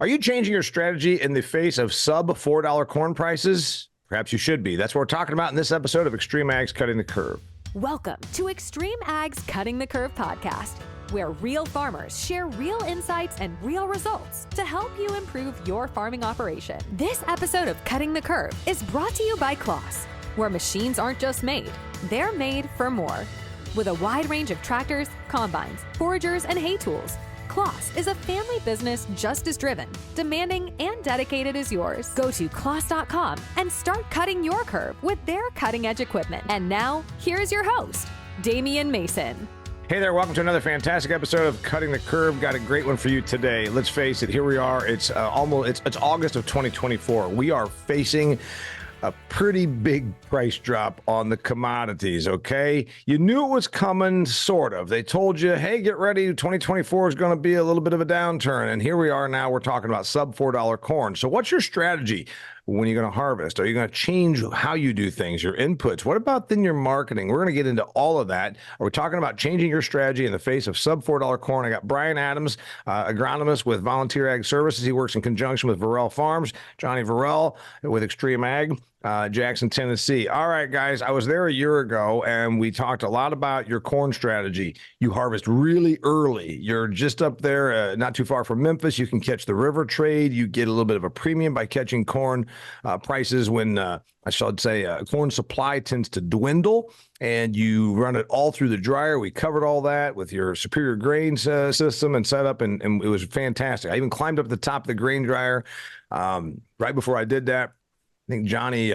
Are you changing your strategy in the face of sub $4 corn prices? Perhaps you should be. That's what we're talking about in this episode of Extreme Ag's Cutting the Curve. Welcome to Extreme Ag's Cutting the Curve podcast, where real farmers share real insights and real results to help you improve your farming operation. This episode of Cutting the Curve is brought to you by CLAAS, where machines aren't just made, they're made for more. With a wide range of tractors, combines, foragers, and hay tools, CLAAS is a family business just as driven, demanding, and dedicated as yours. Go to claas.com and start cutting your curve with their cutting-edge equipment. And now, here's your host, Damian Mason. Hey there, welcome to another fantastic episode of Cutting the Curve. Got a great one for you today. Let's face it, here we are. It's August of 2024. We are facing a pretty big price drop on the commodities, okay? You knew it was coming, sort of. They told you, hey, get ready, 2024 is going to be a little bit of a downturn. And here we are now, we're talking about sub $4 corn. So what's your strategy when you're going to harvest? Are you going to change how you do things, your inputs? What about then your marketing? We're going to get into all of that. Are we talking about changing your strategy in the face of sub $4 corn? I got Brian Adams, agronomist with Volunteer Ag Services. He works in conjunction with Verell Farms. Johnny Verell with Extreme Ag. Jackson, Tennessee. All right, guys, I was there a year ago and we talked a lot about your corn strategy. You harvest really early. You're just up there, not too far from Memphis. You can catch the river trade. You get a little bit of a premium by catching corn prices when I should say corn supply tends to dwindle, and you run it all through the dryer. We covered all that with your superior grains system and setup, and it was fantastic. I even climbed up the top of the grain dryer right before I did that. I think Johnny,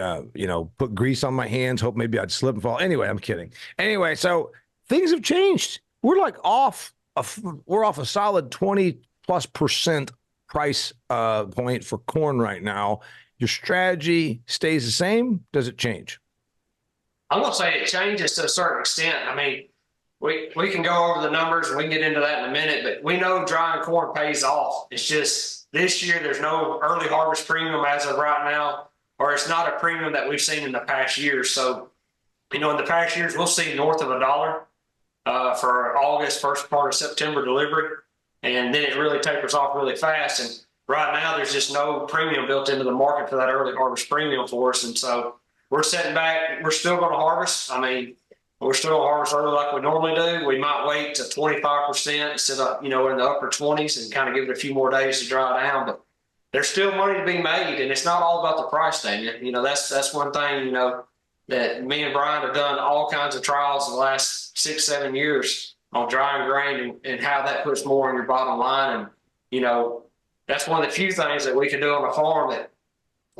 put grease on my hands, hope maybe I'd slip and fall. Anyway, I'm kidding. Anyway, so things have changed. We're like off a solid 20+% price point for corn right now. Your strategy stays the same? Does it change? I'm going to say it changes to a certain extent. I mean, we can go over the numbers and we can get into that in a minute, but we know drying corn pays off. It's just this year there's no early harvest premium as of right now, or it's not a premium that we've seen in the past years. So, in the past years, we'll see north of $1 for August, first part of September delivery, and then it really tapers off really fast. And right now, there's just no premium built into the market for that early harvest premium for us. And so we're sitting back. We're still going to harvest. I mean, we're still going to harvest early like we normally do. We might wait to 25% instead of, in the upper 20s and kind of give it a few more days to dry down. But there's still money to be made, and it's not all about the price, Damian. That's one thing, that me and Brian have done all kinds of trials in the last 6-7 years on drying grain and how that puts more on your bottom line. And, that's one of the few things that we can do on a farm that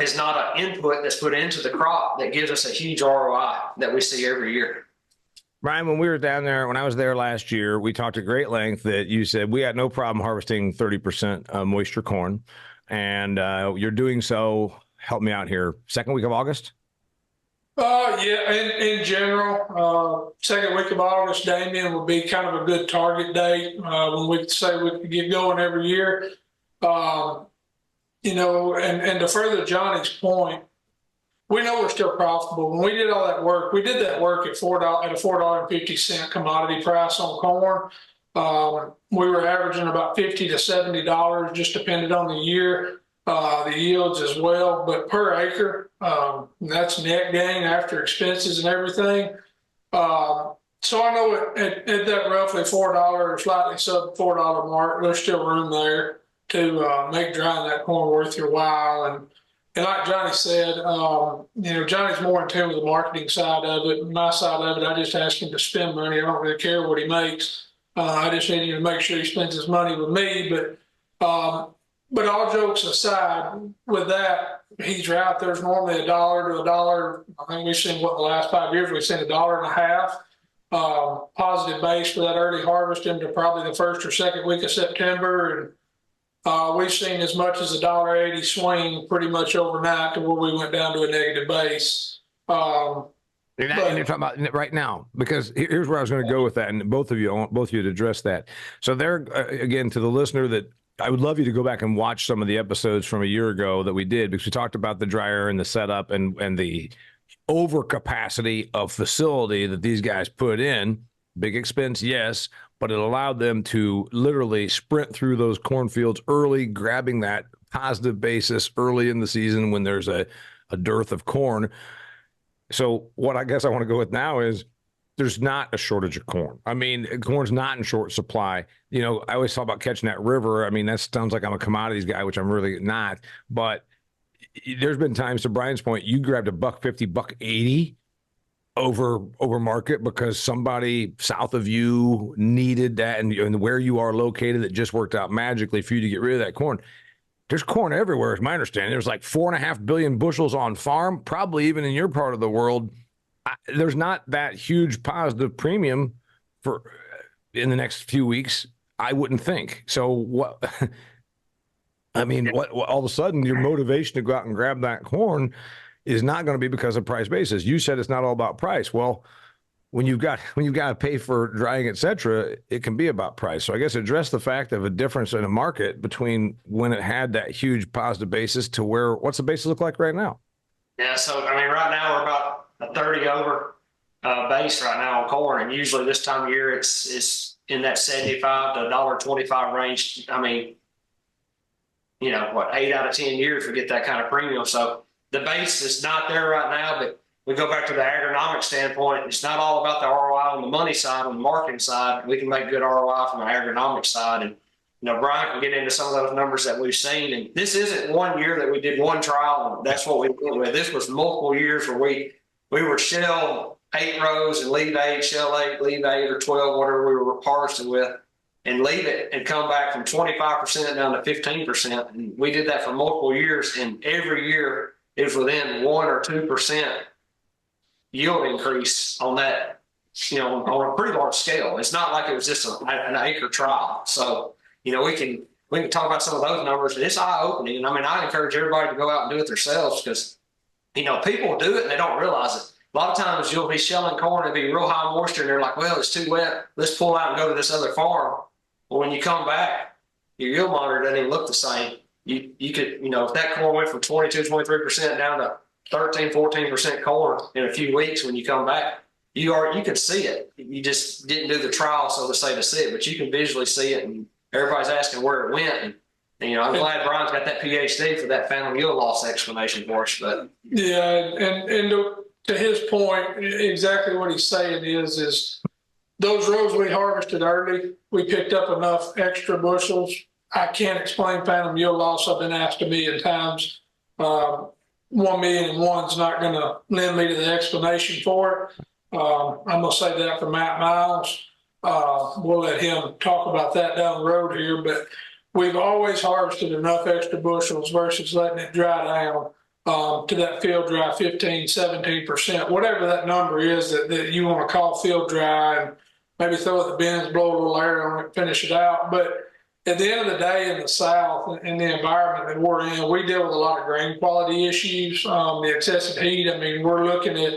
is not an input that's put into the crop that gives us a huge ROI that we see every year. Brian, when I was there last year, we talked at great length that you said we had no problem harvesting 30% moisture corn. And you're doing so, help me out here, second week of August? Yeah, in general, second week of August, Damian, would be kind of a good target date when we say we could get going every year. And to further Johnny's point, we know we're still profitable. When we did all that work, we did that work at a $4.50 commodity price on corn. We were averaging about $50 to $70, just depended on the year, the yields as well. But per acre, that's net gain after expenses and everything. So I know at that roughly $4 or slightly sub $4 mark, there's still room there to make drying that corn worth your while. And like Johnny said, Johnny's more in tune with the marketing side of it. My side of it, I just ask him to spend money. I don't really care what he makes. I just need him to make sure he spends his money with me. But all jokes aside, with that, he's right. There's normally $1 to $1. I think we've seen the last 5 years, we've seen $1.50 positive base for that early harvest into probably the first or second week of September. And we've seen as much as $1.80 swing pretty much overnight to where we went down to a negative base. You're talking about right now, because here's where I was going to go with that, and both of you, I want both of you to address that. So there, again, to the listener, that I would love you to go back and watch some of the episodes from a year ago that we did, because we talked about the dryer and the setup and the overcapacity of facility that these guys put in. Big expense, yes, but it allowed them to literally sprint through those cornfields early, grabbing that positive basis early in the season when there's a dearth of corn. So what I guess I want to go with now is there's not a shortage of corn. I mean, corn's not in short supply. You know, I always talk about catching that river. I mean, that sounds like I'm a commodities guy, which I'm really not. But there's been times, to Brian's point, you grabbed $1.50, $1.80 over market because somebody south of you needed that, and where you are located, it just worked out magically for you to get rid of that corn. There's corn everywhere, is my understanding. There's like 4.5 billion bushels on farm, probably even in your part of the world. There's not that huge positive premium for in the next few weeks, I wouldn't think. So what? I mean, what all of a sudden your motivation to go out and grab that corn is not going to be because of price basis. You said it's not all about price. Well, when you've got to pay for drying, et cetera, it can be about price. So I guess address the fact of a difference in a market between when it had that huge positive basis to what's the basis look like right now? Yeah, so I mean, right now we're about a 30 over base right now on corn, and usually this time of year it's in that 75 to $1.25 range. I mean, you know what, 8 out of 10 years we get that kind of premium. So the base is not there right now, but we go back to the agronomic standpoint. It's not all about the ROI on the money side, on the marketing side. We can make good ROI from the agronomic side. And, you know, Brian can get into some of those numbers that we've seen. And this isn't one year that we did one trial, and that's what we went with. This was multiple years where we were shell 8 rows and leave 8, shell 8, leave 8 or 12, whatever we were harvesting with, and leave it and come back from 25% down to 15%. And we did that for multiple years, and every year it was within 1 or 2% yield increase on that, you know, on a pretty large scale. It's not like it was just an acre trial. So, you know, we can talk about some of those numbers, and it's eye-opening. And I mean, I encourage everybody to go out and do it themselves because, you know, people do it and they don't realize it. A lot of times you'll be shelling corn and be real high moisture, and they're like, well, it's too wet. Let's pull out and go to this other farm. Well, when you come back, your yield monitor doesn't even look the same. You could, you know, if that corn went from 22, 23% down to 13, 14% corn in a few weeks, when you come back, you could see it. You just didn't do the trial, so to say, to see it, but you can visually see it, and everybody's asking where it went. And you know, I'm glad Brian's got that PhD for that phantom yield loss explanation for us. But yeah, and to his point, exactly what he's saying is those rows we harvested early, we picked up enough extra bushels. I can't explain phantom yield loss. I've been asked a million times. 1,000,001's not going to lend me to the explanation for it. I'm going to say that for Matt Miles. We'll let him talk about that down the road here, but we've always harvested enough extra bushels versus letting it dry down to that field dry 15, 17%, whatever that number is that you want to call field dry, and maybe throw it in the bins, blow a little air on it, finish it out. But at the end of the day, in the South, in the environment that we're in, we deal with a lot of grain quality issues, the excessive heat. I mean, we're looking at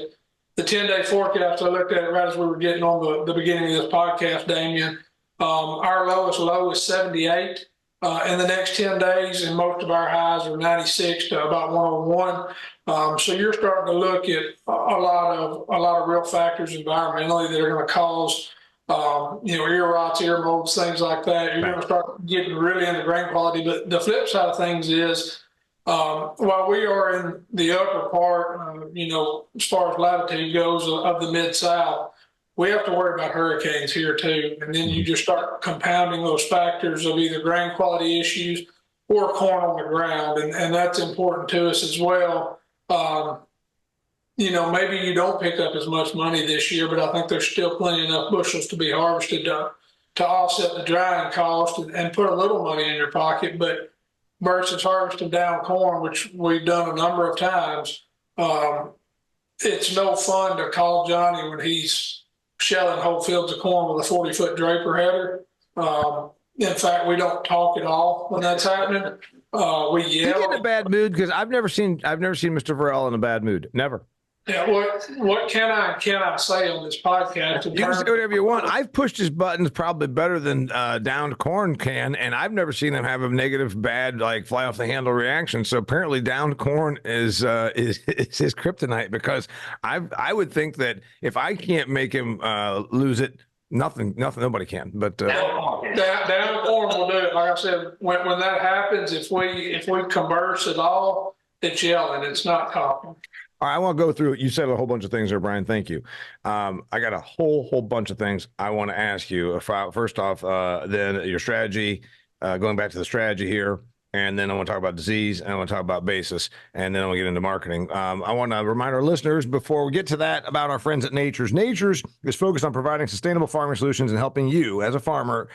the 10-day forecast. I looked at it right as we were getting on the beginning of this podcast, Damien. Our lowest low is 78 in the next 10 days, and most of our highs are 96 to about 101. So you're starting to look at a lot of real factors environmentally that are going to cause you know, ear rots, ear molds, things like that. You're going to start getting really into grain quality. But the flip side of things is, while we are in the upper part, you know, as far as latitude goes of the Mid-South, we have to worry about hurricanes here too. And then you just start compounding those factors of either grain quality issues or corn on the ground. And that's important to us as well. You know, maybe you don't pick up as much money this year, but I think there's still plenty enough bushels to be harvested to offset the drying cost and put a little money in your pocket. But versus harvesting down corn, which we've done a number of times, it's no fun to call Johnny when he's shelling whole fields of corn with a 40-foot draper header. In fact, we don't talk at all when that's happening. We yell. You get in a bad mood because I've never seen Mr. Verell in a bad mood. Never. Yeah, what can I say on this podcast? You can say whatever you want. I've pushed his buttons probably better than downed corn can, and I've never seen him have a negative, bad, like fly off the handle reaction. So apparently, downed corn is his kryptonite, because I would think that if I can't make him lose it Nothing, nobody can. But Down corn will do it. Like I said, when that happens, if we converse at all, it's yelling. It's not talking. all right, I want to go through. You said a whole bunch of things there, Brian. Thank you. I got a whole bunch of things I want to ask you. First off, then your strategy. Going back to the strategy here. And then I want to talk about disease, and I want to talk about basis, and then I want to get into marketing. I want to remind our listeners before we get to that about our friends at Nature's. Nature's is focused on providing sustainable farming solutions and helping you as a farmer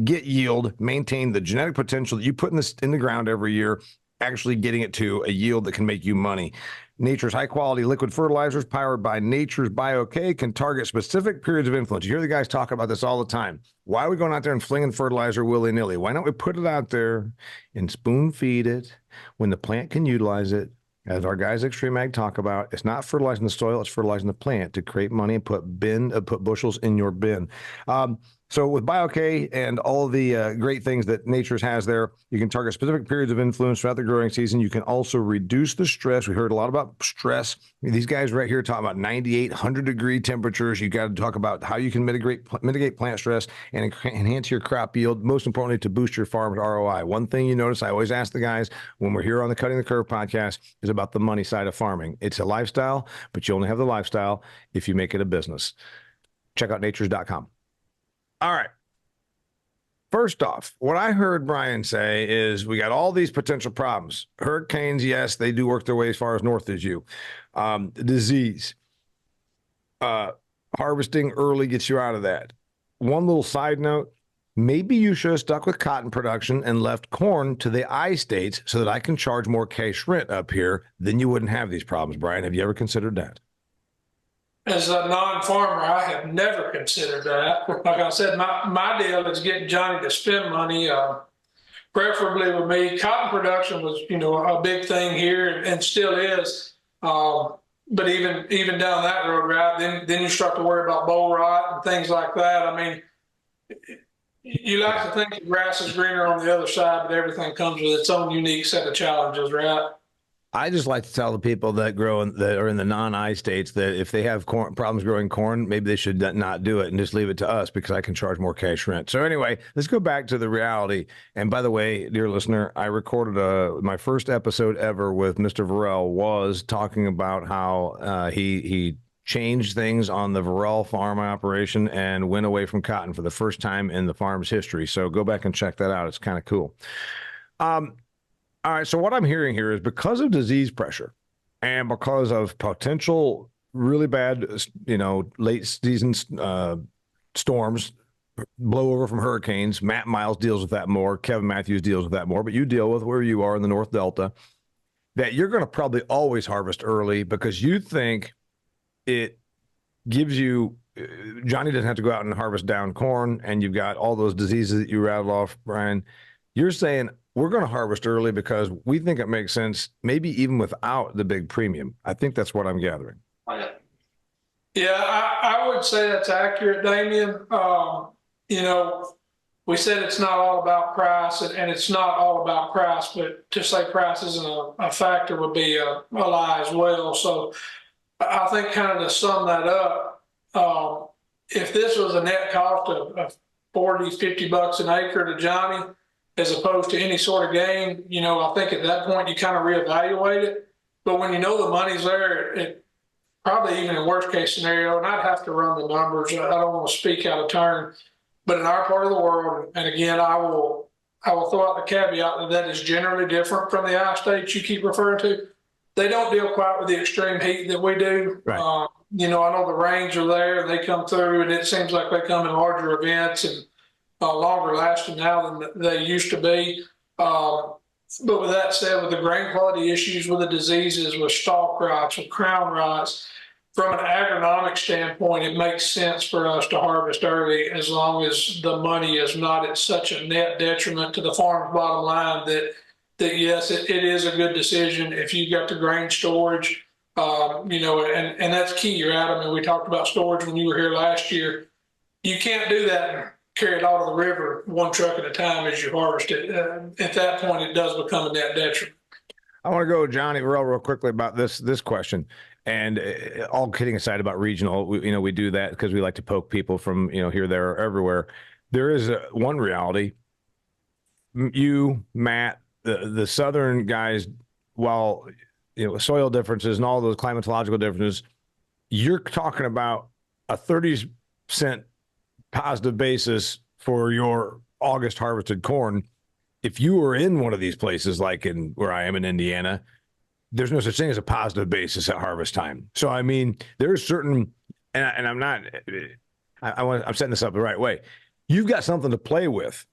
get yield, maintain the genetic potential that you put in the ground every year, actually getting it to a yield that can make you money. Nature's high-quality liquid fertilizers powered by Nature's BioK can target specific periods of influence. You hear the guys talk about this all the time. Why are we going out there and flinging fertilizer willy-nilly? Why don't we put it out there and spoon-feed it when the plant can utilize it? As our guys at Extreme Ag talk about, it's not fertilizing the soil, it's fertilizing the plant to create money and put bushels in your bin. So with BioK and all the great things that Nature's has there, you can target specific periods of influence throughout the growing season. You can also reduce the stress. We heard a lot about stress. These guys right here talk about 98, 100-degree temperatures. You got to talk about how you can mitigate plant stress and enhance your crop yield, most importantly, to boost your farm's ROI. One thing you notice, I always ask the guys when we're here on the Cutting the Curve podcast, is about the money side of farming. It's a lifestyle, but you only have the lifestyle if you make it a business. Check out natures.com. All right. First off, what I heard Brian say is we got all these potential problems. Hurricanes, yes, they do work their way as far as north as you. Disease. Harvesting early gets you out of that. One little side note, maybe you should have stuck with cotton production and left corn to the I states so that I can charge more cash rent up here. Then you wouldn't have these problems, Brian. Have you ever considered that? As a non-farmer, I have never considered that. Like I said, my deal is getting Johnny to spend money, preferably with me. Cotton production was, a big thing here and still is. But even down that road route, then you start to worry about boll rot and things like that. I mean, you like to think the grass is greener on the other side, but everything comes with its own unique set of challenges, right? I just like to tell the people that are in the non-I states that if they have problems growing corn, maybe they should not do it and just leave it to us because I can charge more cash rent. So anyway, let's go back to the reality. And by the way, dear listener, I recorded my first episode ever with Mr. Verell was talking about how he changed things on the Verell farm operation and went away from cotton for the first time in the farm's history. So go back and check that out. It's kind of cool. All right, so what I'm hearing here is because of disease pressure and because of potential really bad, late season storms, blow over from hurricanes, Matt Miles deals with that more, Kevin Matthews deals with that more, but you deal with where you are in the North Delta, that you're going to probably always harvest early because you think it gives you, Johnny doesn't have to go out and harvest down corn, and you've got all those diseases that you rattled off, Brian. You're saying, we're going to harvest early because we think it makes sense, maybe even without the big premium. I think that's what I'm gathering. Yeah, I would say that's accurate, Damian. We said it's not all about price, and it's not all about price, but to say price isn't a factor would be a lie as well. So I think kind of to sum that up, if this was a net cost of $40, $50 an acre to Johnny, as opposed to any sort of gain, I think at that point you kind of reevaluate it. But when you know the money's there, it probably even in worst case scenario, and I'd have to run the numbers. I don't want to speak out of turn, but in our part of the world, and again, I will throw out the caveat that is generally different from the I states you keep referring to. They don't deal quite with the extreme heat that we do. Right. I know the rains are there, and they come through, and it seems like they come in larger events and longer lasting now than they used to be. But with that said, with the grain quality issues, with the diseases, with stalk rots, with crown rots, from an agronomic standpoint, it makes sense for us to harvest early as long as the money is not at such a net detriment to the farm's bottom line that yes, it is a good decision if you've got the grain storage, and that's key, right? I mean, we talked about storage when you were here last year. You can't do that and carry it out of the river one truck at a time as you harvest it. At that point, it does become a net detriment. I want to go, Johnny Verell, real quickly about this question. And all kidding aside about regional, we do that because we like to poke people from, here, there, or everywhere. There is one reality. You, Matt, the Southern guys, while, soil differences and all those climatological differences, you're talking about a 30-cent positive basis for your August harvested corn. If you were in one of these places, like in where I am in Indiana, there's no such thing as a positive basis at harvest time. So, I mean, there's certain, and I'm not, I'm setting this up the right way. You've got something to play with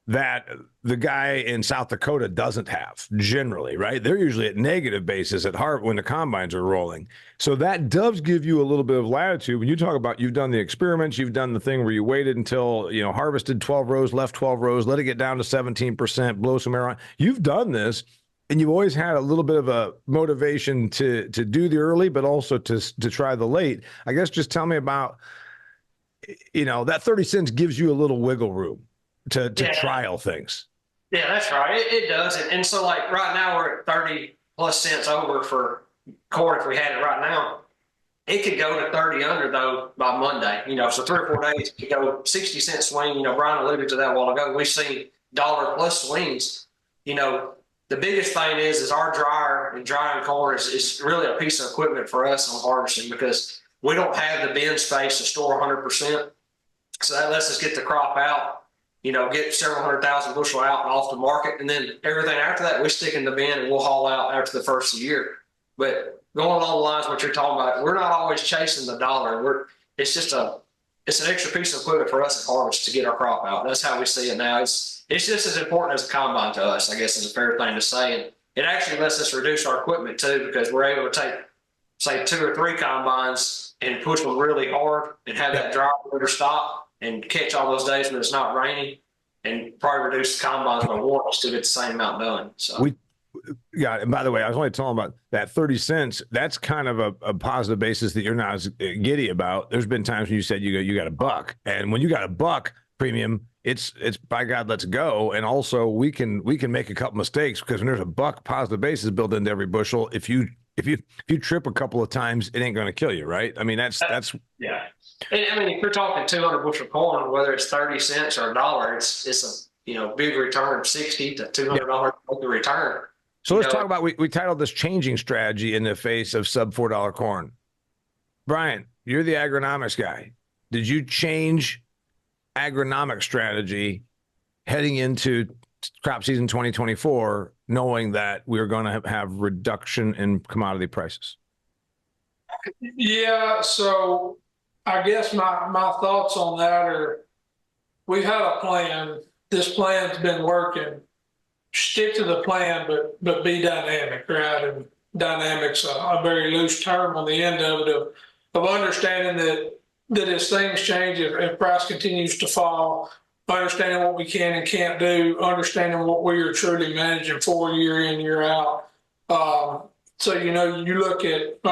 that the guy in South Dakota doesn't have generally, right? They're usually at negative basis at harvest when the combines are rolling. So that does give you a little bit of latitude. When you talk about you've done the experiments, you've done the thing where you waited until, harvested 12 rows, left 12 rows, let it get down to 17%, blow some air on. You've done this, and you've always had a little bit of a motivation to do the early, but also to try the late. I guess just tell me about, that 30 cents gives you a little wiggle room to trial things. Yeah, that's right. It does. And so like right now we're at 30 plus cents over for corn if we had it right now. It could go to 30 under though by Monday, so 3 or 4 days it could go 60-cent swing. Brian alluded to that a while ago. We've seen dollar plus swings. The biggest thing is our dryer and drying corn is really a piece of equipment for us on harvesting because we don't have the bin space to store 100%. So that lets us get the crop out, get several 100,000 bushel out and off the market. And then everything after that, we stick in the bin and we'll haul out after the first of the year. But going along the lines of what you're talking about, we're not always chasing the dollar. It's an extra piece of equipment for us at harvest to get our crop out. That's how we see it now. It's just as important as a combine to us, I guess is a fair thing to say. And it actually lets us reduce our equipment too, because we're able to take, say, 2 or 3 combines and push them really hard and have that dryer motor stop and catch all those days when it's not raining and probably reduce the combines by 1 to get the same amount done. So and by the way, I was only talking about that 30 cents. That's kind of a positive basis that you're not as giddy about. There's been times when you said you got $1, and when you got $1 premium, it's by God, let's go. And also we can make a couple mistakes because when there's $1 positive basis built into every bushel, if you trip a couple of times, it ain't going to kill you, right? I mean, that's yeah. And I mean, if you're talking 200 bushel corn, whether it's 30 cents or $1, it's a big return, $60 to $200 return. So let's talk about, we titled this Changing Strategy in the Face of Sub $4 Corn. Brian, you're the agronomics guy. Did you change agronomic strategy heading into crop season 2024, knowing that we were going to have reduction in commodity prices? Yeah, so I guess my thoughts on that are we've had a plan. This plan's been working. Stick to the plan, but be dynamic, right? And dynamic's a very loose term on the end of it of understanding that as things change, if price continues to fall, understanding what we can and can't do, understanding what we are truly managing for year in, year out. So, you look at,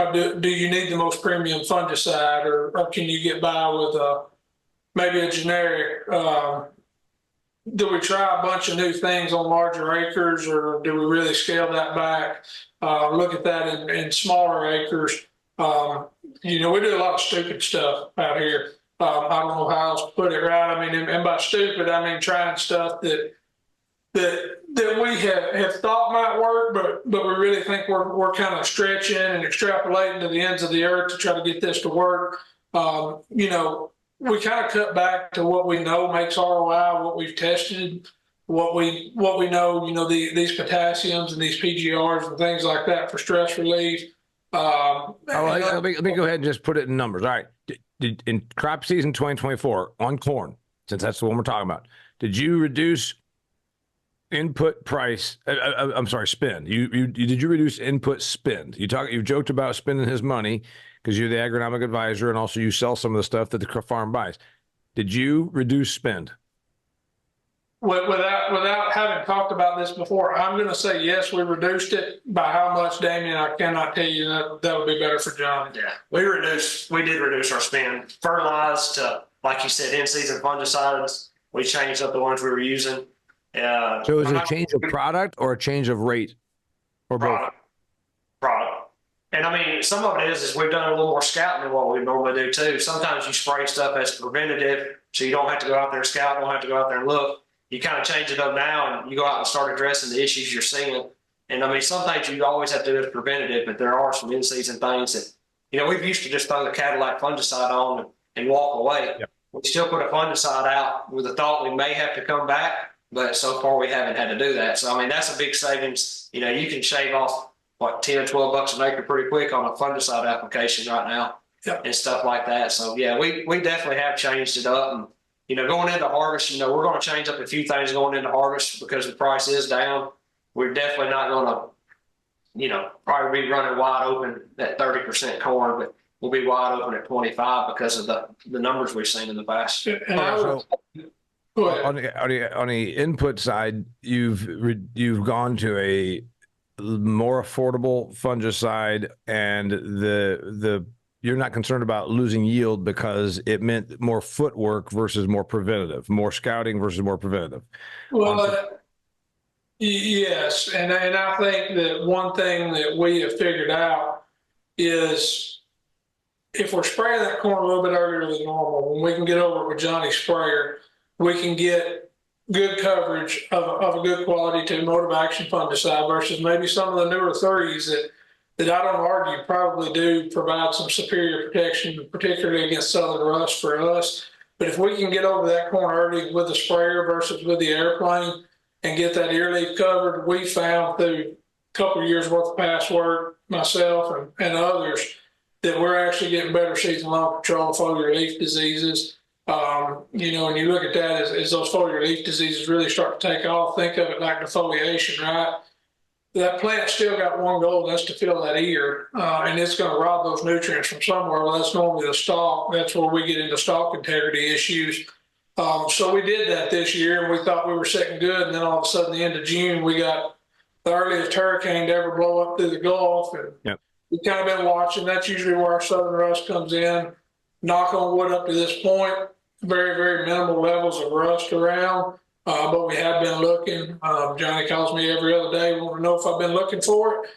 do you need the most premium fungicide or can you get by with maybe a generic? Do we try a bunch of new things on larger acres or do we really scale that back? Look at that in smaller acres. We do a lot of stupid stuff out here. I don't know how else to put it, right? I mean, and by stupid, I mean trying stuff that we have thought might work, but we really think we're kind of stretching and extrapolating to the ends of the earth to try to get this to work. We kind of cut back to what we know makes ROI, what we've tested, what we know, these potassiums and these PGRs and things like that for stress relief. Let me go ahead and just put it in numbers. All right. In crop season 2024 on corn, since that's the one we're talking about, did you reduce input price? Spend. Did you reduce input spend? You joked about spending his money because you're the agronomic advisor and also you sell some of the stuff that the farm buys. Did you reduce spend? Without having talked about this before, I'm going to say yes, we reduced it. By how much, Damien, I cannot tell you. That would be better for John. Yeah, we did reduce our spend. Fertilized to, like you said, in-season fungicides. We changed up the ones we were using. So is it a change of product or a change of rate? Or product. And I mean, some of it is we've done a little more scouting than what we normally do too. Sometimes you spray stuff as preventative, so you don't have to go out there and scout, don't have to go out there and look. You kind of change it up now and you go out and start addressing the issues you're seeing. And I mean, some things you always have to do as preventative, but there are some in-season things that, we've used to just throw the Cadillac fungicide on and walk away. Yep. We still put a fungicide out with the thought we may have to come back, but so far we haven't had to do that. So, I mean, that's a big savings. You can shave off, 10 or 12 bucks an acre pretty quick on a fungicide application right now. Yep. And stuff like that. So, yeah, we definitely have changed it up. And, going into harvest, we're going to change up a few things going into harvest because the price is down. We're definitely not going to, probably be running wide open at 30% corn, but we'll be wide open at 25 because of the numbers we've seen in the past. And I would, go ahead. On the input side, you've gone to a more affordable fungicide, and you're not concerned about losing yield because it meant more footwork versus more preventative, more scouting versus more preventative. Well, yes, and I think that one thing that we have figured out is if we're spraying that corn a little bit earlier than normal, when we can get over it with Johnny's sprayer, we can get good coverage of a good quality to mode of action fungicide versus maybe some of the newer 30s that I don't argue probably do provide some superior protection, particularly against southern rust for us. But if we can get over that corn early with the sprayer versus with the airplane and get that ear leaf covered, we found through a couple of years worth of past work, myself and others, that we're actually getting better season long control of foliar leaf diseases. And you look at that as those foliar leaf diseases really start to take off, think of it like defoliation, right? That plant still got one goal, and that's to fill that ear, and it's going to rob those nutrients from somewhere. Well, that's normally the stalk. That's where we get into stalk integrity issues. So we did that this year, and we thought we were sitting good, and then all of a sudden, the end of June, we got the earliest hurricane to ever blow up through the Gulf, and yep. We've kind of been watching. That's usually where our southern rust comes in. Knock on wood, up to this point, very, very minimal levels of rust around, but we have been looking. Johnny calls me every other day, want to know if I've been looking for it.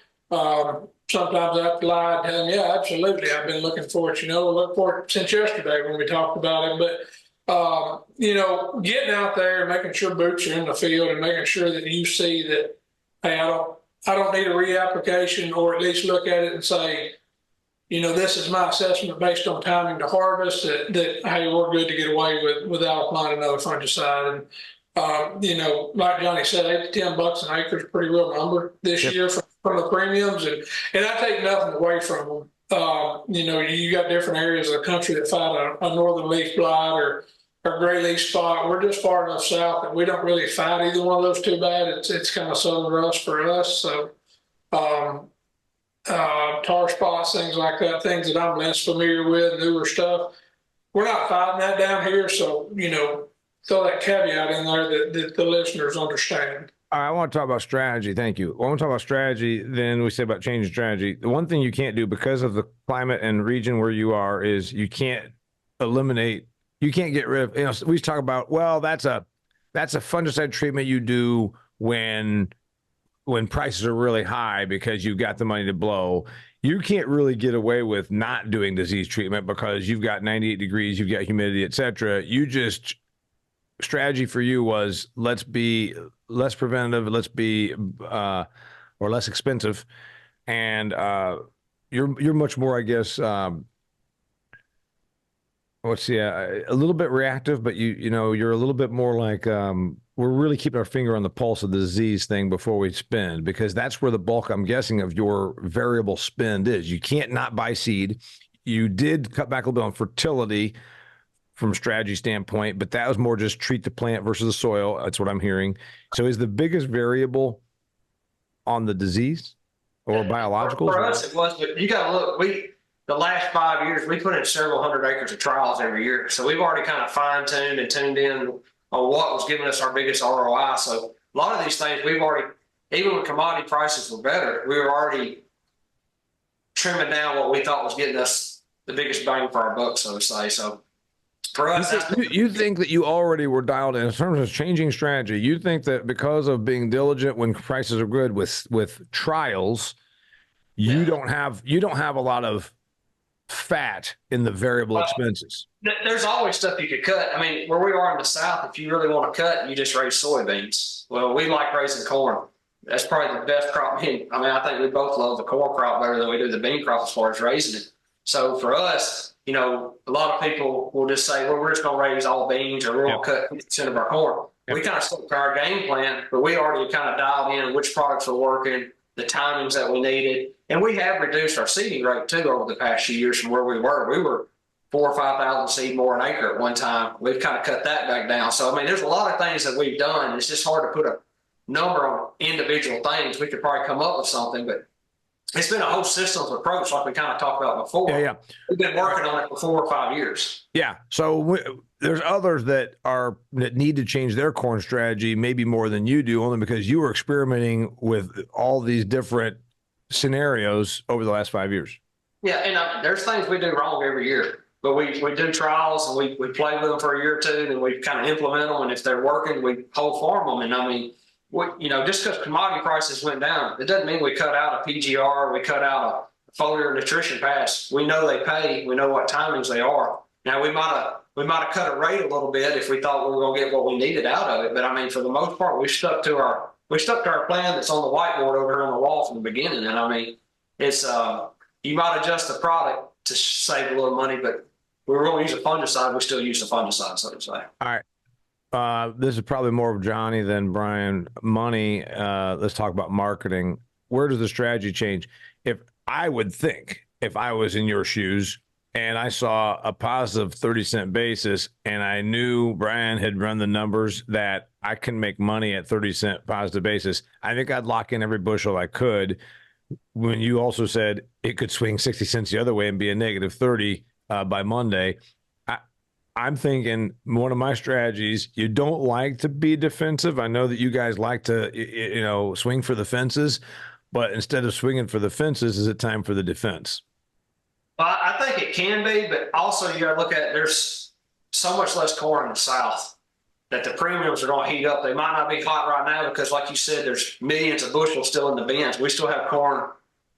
Sometimes I have to lie and tell him, yeah, absolutely, I've been looking for it. Look for it since yesterday when we talked about it. But, getting out there and making sure boots are in the field and making sure that you see that, hey, I don't need a reapplication, or at least look at it and say, this is my assessment based on timing to harvest that hey, we're good to get away without applying another fungicide. And, like Johnny said, $8 to $10 an acre is a pretty real number this year from the premiums. And I take nothing away from them. You got different areas of the country that fight a northern leaf blight or gray leaf spot. We're just far enough south that we don't really fight either one of those too bad. It's kind of southern rust for us. So, tar spots, things like that, things that I'm less familiar with, newer stuff. We're not fighting that down here. So, throw that caveat in there that the listeners understand. I want to talk about strategy. Thank you. I want to talk about strategy. Then we say about changing strategy. The one thing you can't do because of the climate and region where you are is you can't get rid of, we talk about, well, that's a fungicide treatment you do when prices are really high because you've got the money to blow. You can't really get away with not doing disease treatment because you've got 98 degrees, you've got humidity, et cetera. Strategy for you was let's be less preventative, let's be or less expensive, and you're much more, I guess. A little bit reactive, but you're a little bit more like we're really keeping our finger on the pulse of the disease thing before we spend, because that's where the bulk, I'm guessing, of your variable spend is. You can't not buy seed. You did cut back a little bit on fertility from a strategy standpoint, but that was more just treat the plant versus the soil. That's what I'm hearing. So is the biggest variable on the disease or biologicals? For us, it was, but you got to look, the last 5 years, we put in several hundred acres of trials every year. So we've already kind of fine-tuned and tuned in on what was giving us our biggest ROI. So a lot of these things we've already, even when commodity prices were better, we were already trimming down what we thought was getting us the biggest bang for our buck, so to say. So for us, you think that you already were dialed in terms of changing strategy. You think that because of being diligent when prices are good with trials, you don't have a lot of fat in the variable expenses. There's always stuff you could cut. I mean, where we are in the South, if you really want to cut, you just raise soybeans. Well, we like raising corn. That's probably the best crop. I mean, I think we both love the corn crop better than we do the bean crop as far as raising it. So for us, a lot of people will just say, well, we're just going to raise all beans or we're going to cut 50% of our corn. We kind of stuck to our game plan, but we already kind of dialed in which products were working, the timings that we needed. And we have reduced our seeding rate too over the past few years from where we were. We were 4,000 or 5,000 seed more an acre at one time. We've kind of cut that back down. So, I mean, there's a lot of things that we've done. It's just hard to put a number on individual things. We could probably come up with something, but it's been a whole systems approach like we kind of talked about before. Yeah. We've been working on it for 4 or 5 years. Yeah. So there's others that need to change their corn strategy maybe more than you do, only because you were experimenting with all these different scenarios over the last 5 years. Yeah, and there's things we do wrong every year, but we do trials and we play with them for a year or two, and we kind of implement them. And if they're working, we whole farm them. And I mean, just because commodity prices went down, it doesn't mean we cut out a PGR, we cut out a foliar nutrition pass. We know they pay. We know what timings they are. Now we might have cut a rate a little bit if we thought we were going to get what we needed out of it. But I mean, for the most part, we stuck to our plan that's on the whiteboard over here on the wall from the beginning. And I mean, it's you might adjust the product to save a little money, but we were going to use a fungicide. We still use the fungicide, so to say. All right. This is probably more of Johnny than Brian. Money. Let's talk about marketing. Where does the strategy change? If I was in your shoes and I saw a positive 30-cent basis and I knew Brian had run the numbers that I can make money at 30-cent positive basis, I think I'd lock in every bushel I could. When you also said it could swing 60 cents the other way and be a negative 30 by Monday, I'm thinking one of my strategies, you don't like to be defensive. I know that you guys like to, swing for the fences, but instead of swinging for the fences, is it time for the defense? Well, I think it can be, but also you got to look at there's so much less corn in the South that the premiums are going to heat up. They might not be hot right now because, like you said, there's millions of bushels still in the bins. We still have corn.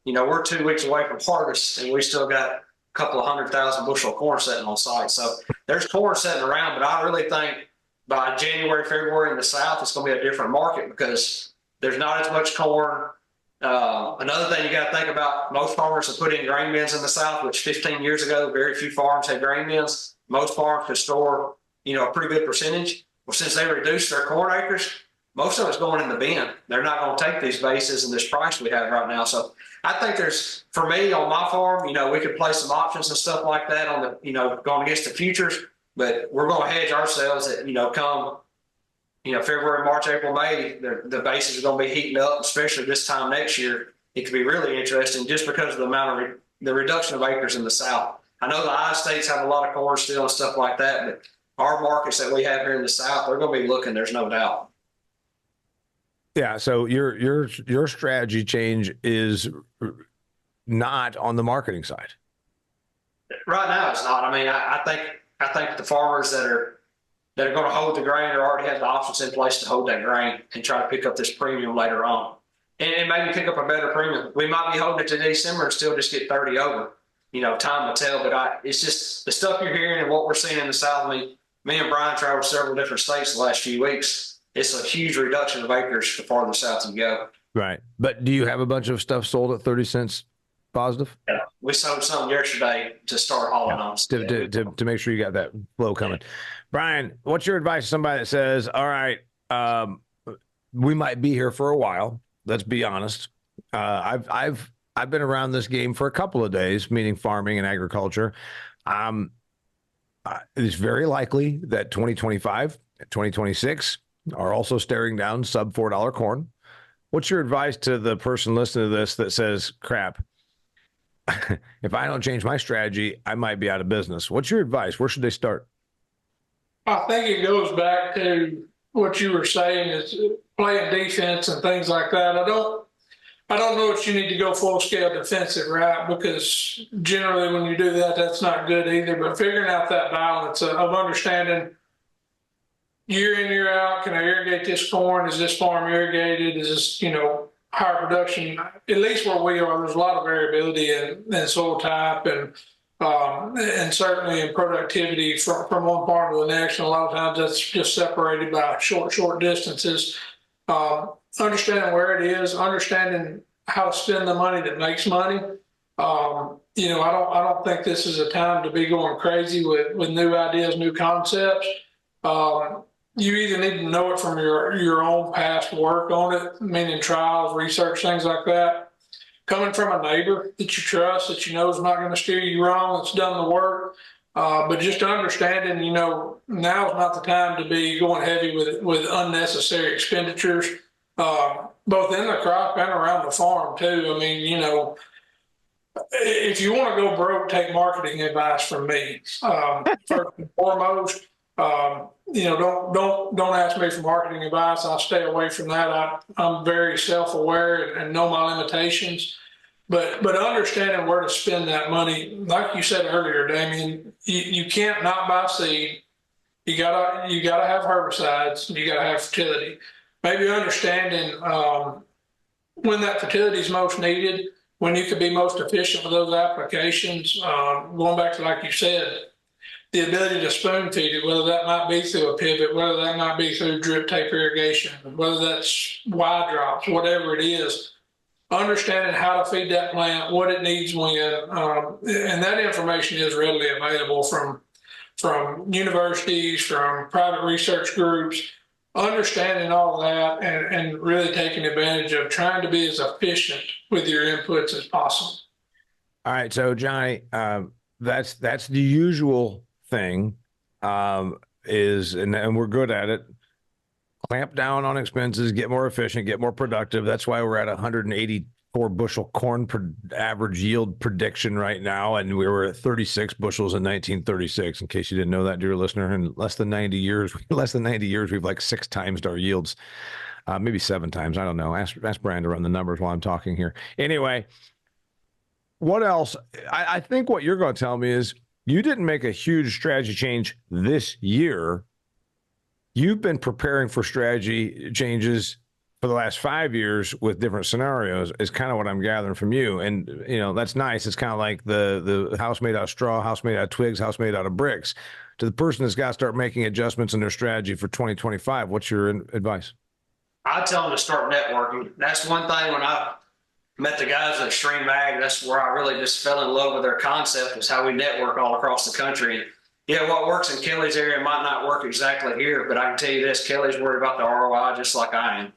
We're 2 weeks away from harvest, and we still got couple of 100,000 bushel of corn sitting on site. So there's corn sitting around, but I really think by January, February in the South, it's going to be a different market because there's not as much corn. Another thing you got to think about, most farmers have put in grain bins in the South, which 15 years ago, very few farms had grain bins. Most farms could store, a pretty good percentage. Well, since they reduced their corn acres, most of it's going in the bin. They're not going to take these bases and this price we have right now. So I think for me on my farm, we could play some options and stuff like that on the, going against the futures, but we're going to hedge ourselves that, come, February, March, April, May, the bases are going to be heating up, especially this time next year. It could be really interesting just because of the amount of the reduction of acres in the South. I know the I states have a lot of corn still and stuff like that, but our markets that we have here in the South, they're going to be looking, there's no doubt. Yeah, so your strategy change is not on the marketing side. Right now, it's not. I mean, I think the farmers that are going to hold the grain or already have the options in place to hold that grain and try to pick up this premium later on, and maybe pick up a better premium. We might be holding it to December and still just get 30 over. Time will tell. But it's just the stuff you're hearing and what we're seeing in the South. I mean, me and Brian traveled several different states the last few weeks. It's a huge reduction of acres the farther south you go. Right. But do you have a bunch of stuff sold at 30 cents positive? Yeah. We sold some yesterday to start hauling on. To make sure you got that flow coming. Brian, what's your advice to somebody that says, all right, we might be here for a while. Let's be honest. I've been around this game for a couple of days, meaning farming and agriculture. It's very likely that 2025, 2026 are also staring down sub $4 corn. What's your advice to the person listening to this that says, crap, if I don't change my strategy, I might be out of business? What's your advice? Where should they start? I think it goes back to what you were saying is playing defense and things like that. I don't know if you need to go full scale defensive, right? Because generally when you do that, that's not good either. But figuring out that balance of understanding year in, year out, can I irrigate this corn? Is this farm irrigated? Is this, higher production, at least where we are. There's a lot of variability in soil type and certainly in productivity from one farm to the next. And a lot of times that's just separated by short distances. Understanding where it is, understanding how to spend the money that makes money. I don't think this is a time to be going crazy with new ideas, new concepts. You either need to know it from your own past work on it, meaning trials, research, things like that. Coming from a neighbor that you trust, that you know is not going to steer you wrong, that's done the work. But just understanding, now is not the time to be going heavy with unnecessary expenditures, both in the crop and around the farm too. I mean, if you want to go broke, take marketing advice from me. First and foremost, don't ask me for marketing advice. I'll stay away from that. I'm very self-aware and know my limitations. But understanding where to spend that money, like you said earlier, Damien, you can't not buy seed. You gotta have herbicides. You gotta have fertility. Maybe understanding when that fertility is most needed, when you could be most efficient with those applications. Going back to, like you said, the ability to spoon feed it, whether that might be through a pivot, whether that might be through drip tape irrigation, whether that's wide drops, whatever it is. Understanding how to feed that plant, what it needs when, and that information is readily available from universities, from private research groups. Understanding all that and really taking advantage of trying to be as efficient with your inputs as possible. All right, so Johnny, that's the usual thing, and we're good at it. Clamp down on expenses, get more efficient, get more productive. That's why we're at 184 bushel corn per average yield prediction right now, and we were at 36 bushels in 1936. In case you didn't know that, dear listener, in less than 90 years, we've like 6 times our yields, maybe 7 times. I don't know. Ask Brian to run the numbers while I'm talking here. Anyway, what else? I think what you're going to tell me is you didn't make a huge strategy change this year. You've been preparing for strategy changes for the last 5 years with different scenarios, is kind of what I'm gathering from you. And, that's nice. It's kind of like the house made out of straw, house made out of twigs, house made out of bricks. To the person that's got to start making adjustments in their strategy for 2025, what's your advice? I tell them to start networking. That's one thing when I met the guys at Extreme Ag, that's where I really just fell in love with their concept, was how we network all across the country. And yeah, what works in Kelly's area might not work exactly here, but I can tell you this: Kelly's worried about the ROI just like I am.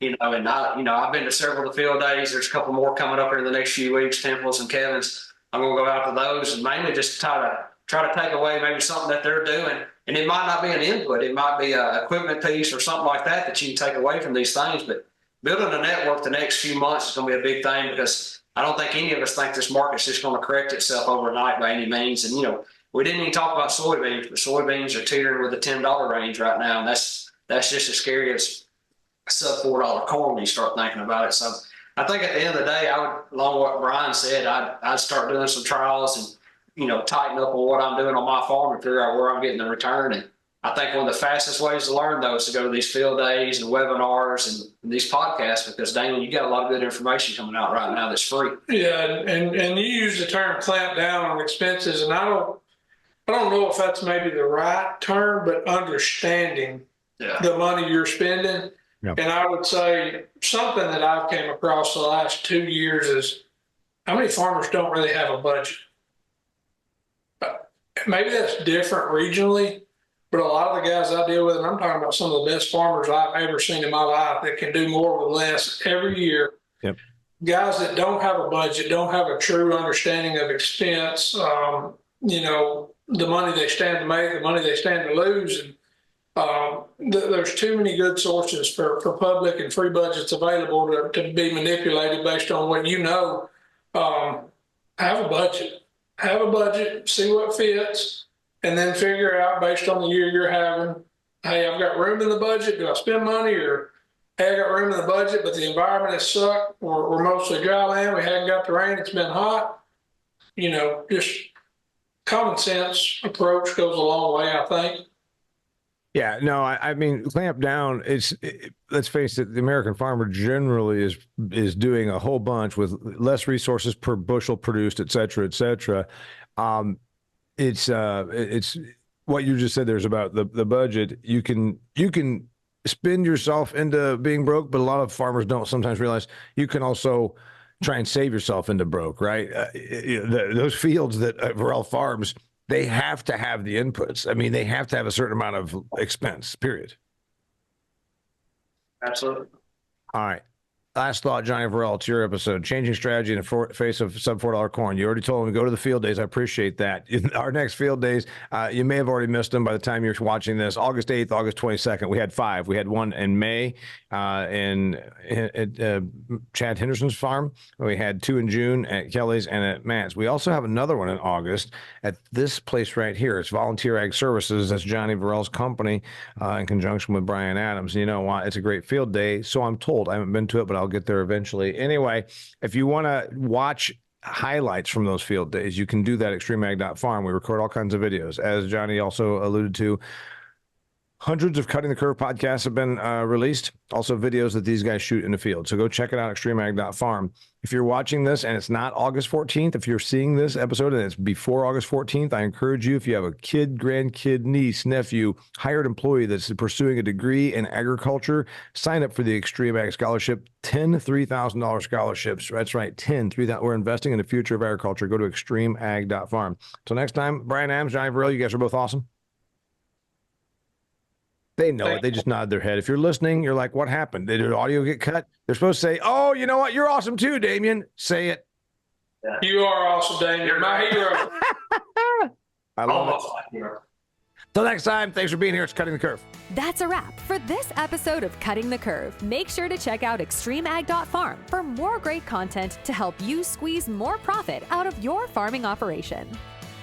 Yep. I've been to several of the field days. There's a couple more coming up here in the next few weeks, Temple's and Kevin's. I'm going to go out to those and mainly just try to take away maybe something that they're doing. And it might not be an input. It might be an equipment piece or something like that you can take away from these things. But building a network the next few months is going to be a big thing, because I don't think any of us think this market's just going to correct itself overnight by any means. And, we didn't even talk about soybeans, but soybeans are teetering with the $10 range right now. And that's just as scary as sub $4 corn when you start thinking about it. So I think at the end of the day, I would, along with what Brian said, I'd start doing some trials and, tighten up on what I'm doing on my farm and figure out where I'm getting the return. And I think one of the fastest ways to learn, though, is to go to these field days and webinars and these podcasts, because, Damon, you got a lot of good information coming out right now that's free. Yeah, and you use the term clamp down on expenses, and I don't know if that's maybe the right term, but understanding the money you're spending. Yep. And I would say something that I've came across the last 2 years is how many farmers don't really have a budget. Maybe that's different regionally, but a lot of the guys I deal with, and I'm talking about some of the best farmers I've ever seen in my life that can do more with less every year. Yep. Guys that don't have a budget, don't have a true understanding of expense, the money they stand to make, the money they stand to lose. And there's too many good sources for public and free budgets available to be manipulated based on what have a budget, see what fits, and then figure out based on the year you're having, hey, I've got room in the budget. Do I spend money? Or, hey, I got room in the budget, but the environment has sucked. We're mostly dry land. We haven't got the rain. It's been hot. Just common sense approach goes a long way, I think. Yeah, no, I mean, clamp down. Let's face it, the American farmer generally is doing a whole bunch with less resources per bushel produced, et cetera, et cetera. Um, it's what you just said. There's about the budget. You can spin yourself into being broke, but a lot of farmers don't sometimes realize you can also try and save yourself into broke, right? Those fields that Verell Farms, they have to have the inputs. I mean, they have to have a certain amount of expense, period. Absolutely. All right. Last thought, Johnny Verell, it's your episode. Changing strategy in the face of sub $4 corn. You already told him to go to the field days. I appreciate that. Our next field days, you may have already missed them by the time you're watching this. August 8th, August 22nd. We had 5. We had one in May at Chad Henderson's farm. We had 2 in June at Kelly's and at Matt's. We also have another one in August at this place right here. It's Volunteer Ag Services. That's Johnny Verell's company in conjunction with Brian Adams. And you know what? It's a great field day. So I'm told. I haven't been to it, but I'll get there eventually. Anyway, if you want to watch highlights from those field days, you can do that at extremeag.farm. We record all kinds of videos. As Johnny also alluded to, hundreds of Cutting the Curve podcasts have been released. Also videos that these guys shoot in the field. So go check it out, extremeag.farm. If you're watching this and it's not August 14th, if you're seeing this episode and it's before August 14th, I encourage you, if you have a kid, grandkid, niece, nephew, hired employee that's pursuing a degree in agriculture, sign up for the Extreme Ag Scholarship, 10 $3,000 scholarships. That's right, 10 $3,000. We're investing in the future of agriculture. Go to extremeag.farm. Till next time, Brian Adams, Johnny Verell, you guys are both awesome. They know it. They just nod their head. If you're listening, you're like, what happened? Did the audio get cut? They're supposed to say, oh, you know what? You're awesome too, Damien. Say it. You are awesome, Damien. You're my hero. I love it. Till next time, thanks for being here. It's Cutting the Curve. That's a wrap for this episode of Cutting the Curve. Make sure to check out extremeag.farm for more great content to help you squeeze more profit out of your farming operation.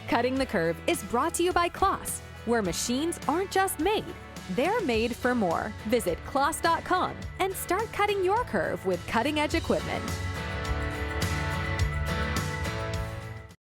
Cutting the Curve is brought to you by CLAAS, where machines aren't just made, they're made for more. Visit CLAAS.com and start cutting your curve with cutting-edge equipment.